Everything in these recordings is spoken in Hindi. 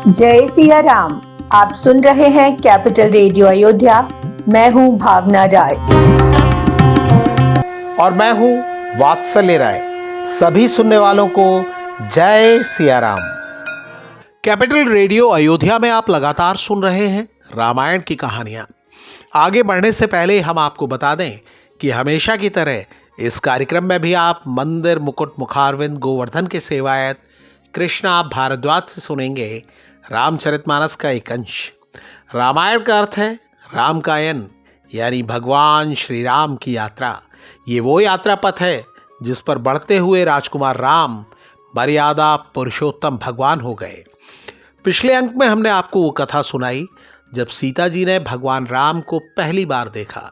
जय सिया राम। आप सुन रहे हैं कैपिटल रेडियो अयोध्या। मैं हूं भावना राय और मैं हूं वात्सल्य राय। सभी सुनने वालों को जय सिया राम। कैपिटल रेडियो अयोध्या में आप लगातार सुन रहे हैं रामायण की कहानियां। आगे बढ़ने से पहले हम आपको बता दें कि हमेशा की तरह इस कार्यक्रम में भी आप मंदिर मुकुट मुखारविंद गोवर्धन के सेवायत कृष्णा भारद्वाज से सुनेंगे रामचरितमानस का एक अंश। रामायण का अर्थ है राम कायन, यानी भगवान श्री राम की यात्रा। ये वो यात्रा पथ है जिस पर बढ़ते हुए राजकुमार राम मर्यादा पुरुषोत्तम भगवान हो गए। पिछले अंक में हमने आपको वो कथा सुनाई जब सीता जी ने भगवान राम को पहली बार देखा।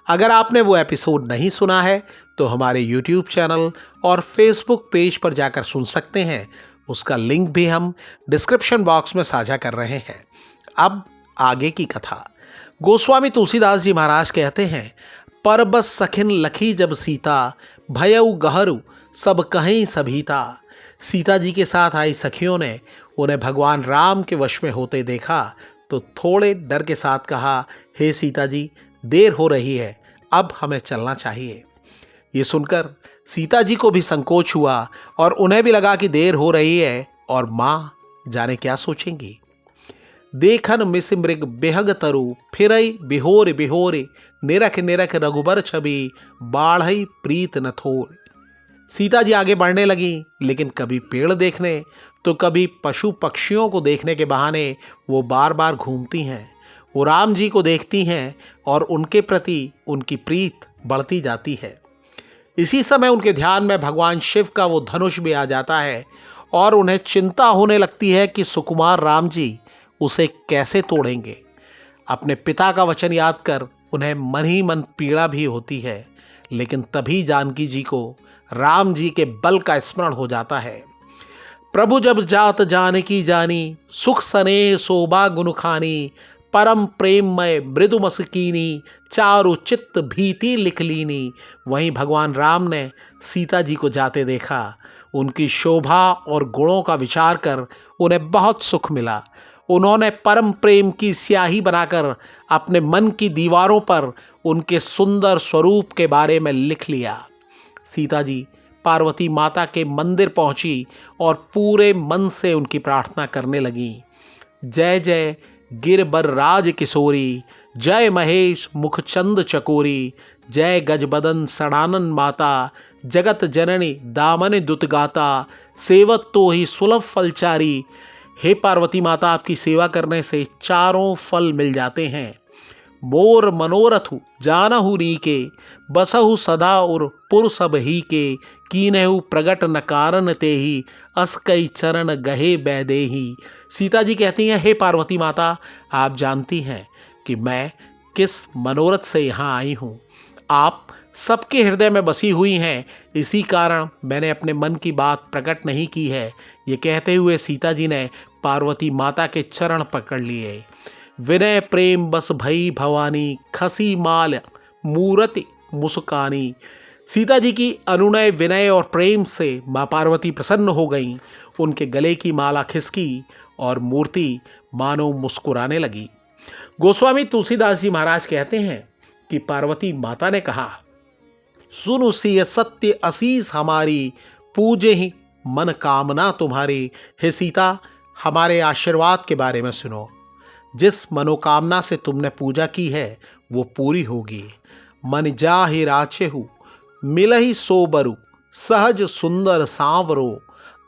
अगर आपने वो एपिसोड नहीं सुना है तो हमारे YouTube चैनल और Facebook पेज पर जाकर सुन सकते हैं। उसका लिंक भी हम डिस्क्रिप्शन बॉक्स में साझा कर रहे हैं। अब आगे की कथा। गोस्वामी तुलसीदास जी महाराज कहते हैं, पर बस सखिन लखी जब सीता, भयउ गहरू सब कहीं सभीता। सीता जी के साथ आई सखियों ने उन्हें भगवान राम के वश में होते देखा तो थोड़े डर के साथ कहा, हे सीता जी, देर हो रही है, अब हमें चलना चाहिए। ये सुनकर सीता जी को भी संकोच हुआ और उन्हें भी लगा कि देर हो रही है और माँ जाने क्या सोचेंगी। देखन मिस मृग बेहग तरु, फिरई बिहोर बिहोर, निरख निरख रघुबर छवि, बाढ़ई प्रीत न थोर। सीता जी आगे बढ़ने लगी, लेकिन कभी पेड़ देखने तो कभी पशु पक्षियों को देखने के बहाने वो बार बार घूमती हैं। वो राम जी को देखती हैं और उनके प्रति उनकी प्रीत बढ़ती जाती है। इसी समय उनके ध्यान में भगवान शिव का वो धनुष भी आ जाता है और उन्हें चिंता होने लगती है कि सुकुमार राम जी उसे कैसे तोड़ेंगे। अपने पिता का वचन याद कर उन्हें मन ही मन पीड़ा भी होती है, लेकिन तभी जानकी जी को राम जी के बल का स्मरण हो जाता है। प्रभु जब जात जानकी जानी, सुख सने शोभा गुण खानी, परम प्रेममय मृदु मस्कीनी, चारु चित्त भीति लिख लीनी। वहीं भगवान राम ने सीता जी को जाते देखा। उनकी शोभा और गुणों का विचार कर उन्हें बहुत सुख मिला। उन्होंने परम प्रेम की स्याही बनाकर अपने मन की दीवारों पर उनके सुंदर स्वरूप के बारे में लिख लिया। सीता जी पार्वती माता के मंदिर पहुंची और पूरे मन से उनकी प्रार्थना करने लगी। जय जय गिरबर राज किशोरी, जय महेश मुखचंद चकोरी, जय गजबदन सड़ानन माता, जगत जननी दामन दुतगाता, सेवत तो ही सुलभ फलचारी। हे पार्वती माता, आपकी सेवा करने से चारों फल मिल जाते हैं। मोर मनोरथु जानहु नीके, बसहु सदा उर पुर सब ही के, कीनहु प्रगट न कारण ते ही, अस कई चरण गहे बैदेही। सीता जी कहती हैं, हे पार्वती माता, आप जानती हैं कि मैं किस मनोरथ से यहाँ आई हूँ। आप सबके हृदय में बसी हुई हैं, इसी कारण मैंने अपने मन की बात प्रकट नहीं की है। ये कहते हुए सीता जी ने पार्वती माता के चरण पकड़ लिए। विनय प्रेम बस भई भवानी, खसी माल मूरति मुस्कानी। सीता जी की अनुनय विनय और प्रेम से माँ पार्वती प्रसन्न हो गईं। उनके गले की माला खिसकी और मूर्ति मानो मुस्कुराने लगी। गोस्वामी तुलसीदास जी महाराज कहते हैं कि पार्वती माता ने कहा, सुनु सिय सत्य असीस हमारी, पूजे ही मन कामना तुम्हारी। हे सीता, हमारे आशीर्वाद के बारे में सुनो। जिस मनोकामना से तुमने पूजा की है वो पूरी होगी। मन जाहि राचेहु मिलहि सोबरु, सहज सुंदर सांवरो,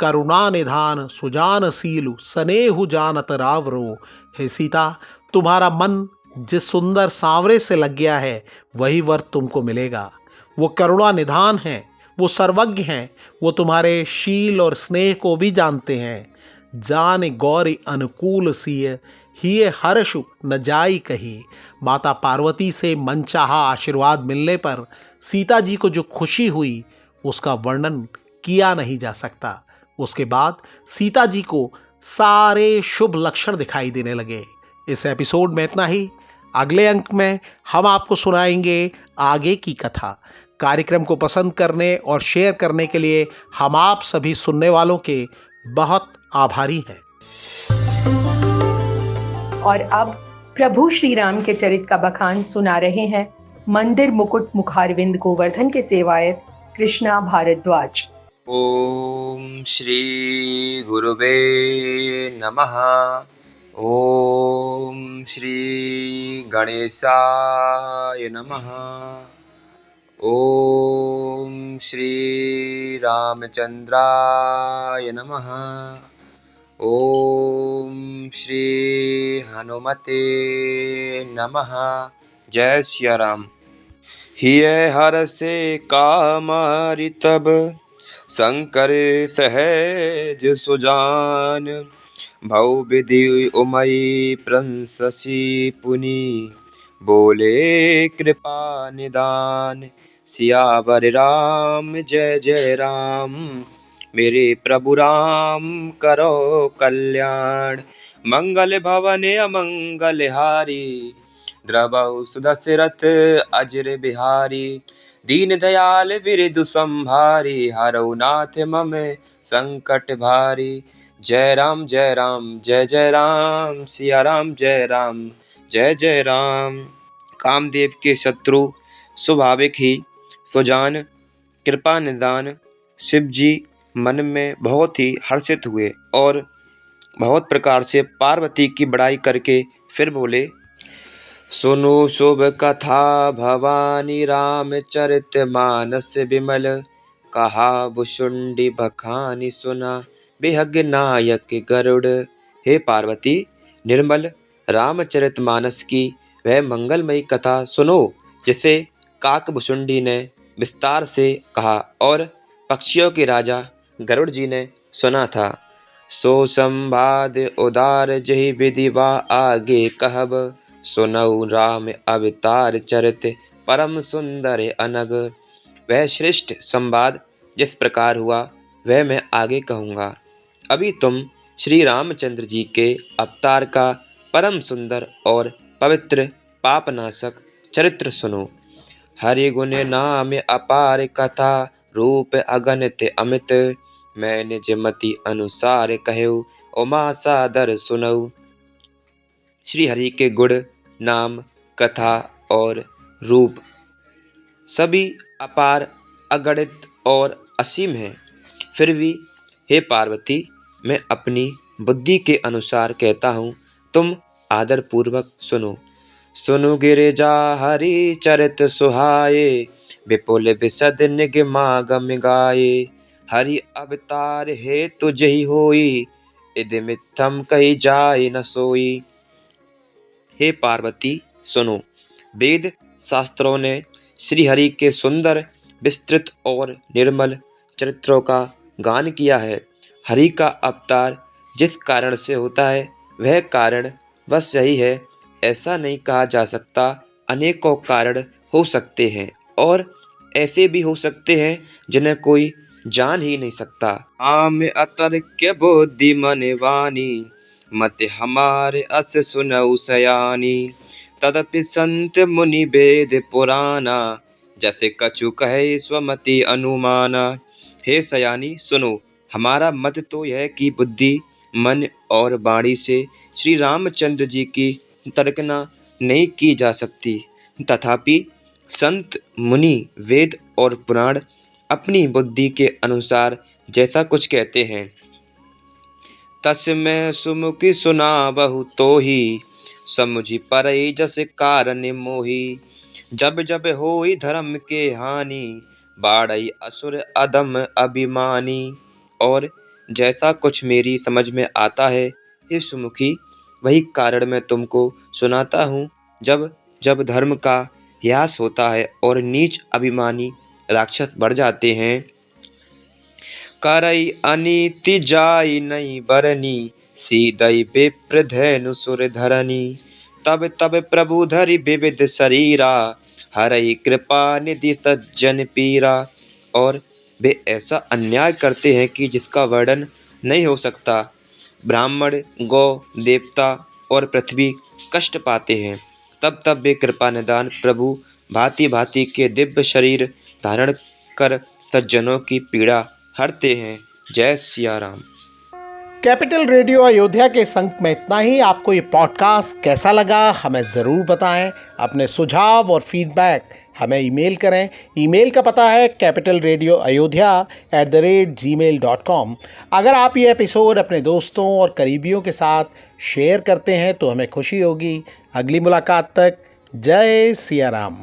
करुणा निधान सुजान सीलु, सनेहु जानत रावरो। हे सीता, तुम्हारा मन जिस सुंदर सांवरे से लग गया है वही वर तुमको मिलेगा। वो करुणा निधान है, वो सर्वज्ञ हैं, वो तुम्हारे शील और स्नेह को भी जानते हैं। जान गौरी अनुकूल सिय, हिय हर्षु न जाई कही। माता पार्वती से मनचाहा आशीर्वाद मिलने पर सीता जी को जो खुशी हुई उसका वर्णन किया नहीं जा सकता। उसके बाद सीता जी को सारे शुभ लक्षण दिखाई देने लगे। इस एपिसोड में इतना ही। अगले अंक में हम आपको सुनाएंगे आगे की कथा। कार्यक्रम को पसंद करने और शेयर करने के लिए हम आप सभी सुनने वालों के बहुत आभारी हैं। और अब प्रभु श्री राम के चरित का बखान सुना रहे हैं मंदिर मुकुट मुखारविंद गोवर्धन के सेवायत कृष्णा भारद्वाज। ओम श्री गुरुवे नमः। ओम श्री गणेशाय नमः। ओम श्री रामचंद्राय नमः। ओम श्री हनुमते नमः। जय सिया राम। हिय हर से कामारि तब शंकर सहज सुजान। भव विधि उमई प्रंससी पुनि बोले कृपा निदान। सियावर राम जय जय राम। मेरे प्रभु राम करो कल्याण। मंगल भवन अमंगल हारी। द्रवहु सुदशरथ अजर बिहारी। दीन दयाल बिरदु संभारी। हरौ नाथ मम संकट भारी। जय राम जय जय राम। सिया राम जय जय राम। कामदेव के शत्रु स्वाभाविक ही सुजान कृपा निदान शिव जी मन में बहुत ही हर्षित हुए और बहुत प्रकार से पार्वती की बड़ाई करके फिर बोले, सुनो शुभ कथा भवानी रामचरित मानस विमल। कहा भुषुंडी बखानी सुना बेहग नायक गरुड़। हे पार्वती, निर्मल रामचरित मानस की वह मंगलमयी कथा सुनो जिसे काकभुषुंडी ने विस्तार से कहा और पक्षियों के राजा गरुड़ जी ने सुना था। सो संवाद उदार जहि विधि वा आगे कहब। सुनऊ राम अवतार चरित परम सुंदर अनग। वह श्रेष्ठ संवाद जिस प्रकार हुआ वह मैं आगे कहूँगा। अभी तुम श्री रामचंद्र जी के अवतार का परम सुंदर और पवित्र पापनाशक चरित्र सुनो। हरि गुण नाम अपार कथा रूप अगणित अमित। मैं निज मति अनुसार कहूँ उमा सादर सुनऊ। श्री हरि के गुण नाम कथा और रूप सभी अपार अगणित और असीम हैं। फिर भी हे पार्वती, मैं अपनी बुद्धि के अनुसार कहता हूँ, तुम आदर पूर्वक सुनो। सुनु गिरिजा हरि चरित सुहाए। विपुल विशद निगमागम गाये। हरि अवतार हे तुझ ही होई। इदि मिथ्यम कही जाय न सोई। हे पार्वती सुनो, वेद शास्त्रों ने श्री हरि के सुंदर विस्तृत और निर्मल चरित्रों का गान किया है। हरि का अवतार जिस कारण से होता है वह कारण बस यही है, ऐसा नहीं कहा जा सकता। अनेकों कारण हो सकते हैं और ऐसे भी हो सकते हैं जिन्हें कोई जान ही नहीं सकता। आम अतर्क्य बुद्धि मन वाणी। मत हमारे अस सुनऊ सयानी। तदपि संत मुनि वेद पुराना। जैसे कछु कहे स्वमति अनुमाना। हे सयानी सुनो, हमारा मत तो यह कि बुद्धि मन और वाणी से श्री रामचंद्र जी की तर्कना नहीं की जा सकती। तथापि संत मुनि वेद और पुराण अपनी बुद्धि के अनुसार जैसा कुछ कहते हैं, तस्मै सुमुखी सुना बहु तो ही। समुझि परई जस कारण मोही। जब जब होई धर्म के हानि। बाढ़ई असुर अधम अभिमानी। और जैसा कुछ मेरी समझ में आता है हे सुमुखी, वही कारण मैं तुमको सुनाता हूँ। जब जब धर्म का ह्रास होता है और नीच अभिमानी राक्षस बढ़ जाते हैं। करई अनीति जाई नहीं बरनी। सीदई विप्र धैनु सुर धरनी। तब तब प्रभु धरि विविध शरीरा। हरई कृपा निधि सज्जन पीरा। और वे ऐसा अन्याय करते हैं कि जिसका वर्णन नहीं हो सकता। ब्राह्मण गौ देवता और पृथ्वी कष्ट पाते हैं। तब तब वे कृपा निदान प्रभु भांति भांति के दिव्य शरीर धारण कर सज्जनों की पीड़ा हरते हैं। जय सिया राम। कैपिटल रेडियो अयोध्या के इस अंक में इतना ही। आपको ये पॉडकास्ट कैसा लगा हमें ज़रूर बताएं। अपने सुझाव और फीडबैक हमें ईमेल करें। ईमेल का पता है capitalradioayodhya@gmail.com। अगर आप ये एपिसोड अपने दोस्तों और करीबियों के साथ शेयर करते हैं तो हमें खुशी होगी। अगली मुलाकात तक जय सिया राम।